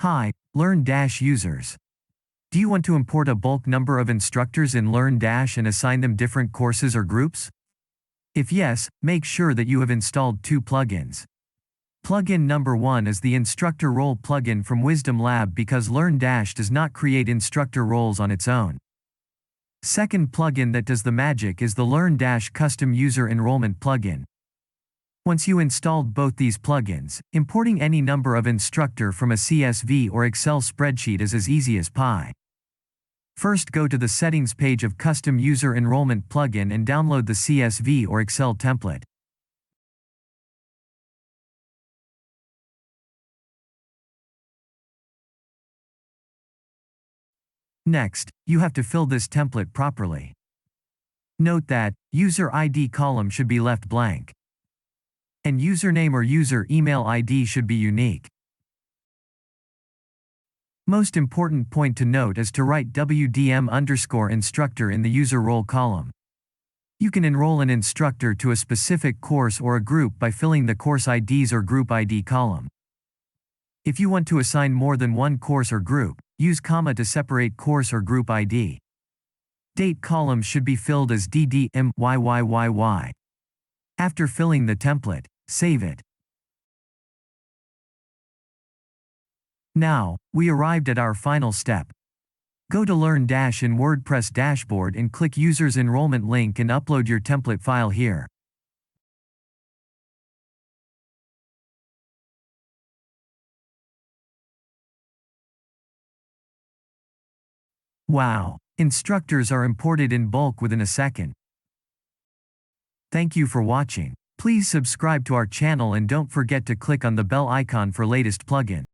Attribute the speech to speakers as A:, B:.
A: Hi, LearnDash users. Do you want to import a bulk number of instructors in LearnDash and assign them different courses or groups? If yes, make sure that you have installed two plugins. Plugin number 1 is the Instructor Role plugin from Wisdom Lab because LearnDash does not create instructor roles on its own. Second plugin that does the magic is the LearnDash Custom User Enrollment plugin. Once you installed both these plugins, importing any number of instructor from a CSV or Excel spreadsheet is as easy as pie. First, go to the settings page of Custom User Enrollment plugin and download the CSV or Excel template. Next, you have to fill this template properly. Note that user ID column should be left blank, and username or user email ID should be unique. Most important point to note is to write WDM_instructor in the user role column. You can enroll an instructor to a specific course or a group by filling the course IDs or group ID column. If you want to assign more than one course or group, use comma to separate course or group ID. Date column should be filled as DDMYYYY. After filling the template, save it. Now, we arrived at our final step. Go to LearnDash in WordPress dashboard and click Users Enrollment link and upload your template file here. Wow! Instructors are imported in bulk within a second. Thank you for watching. Please subscribe to our channel and don't forget to click on the bell icon for latest plugin.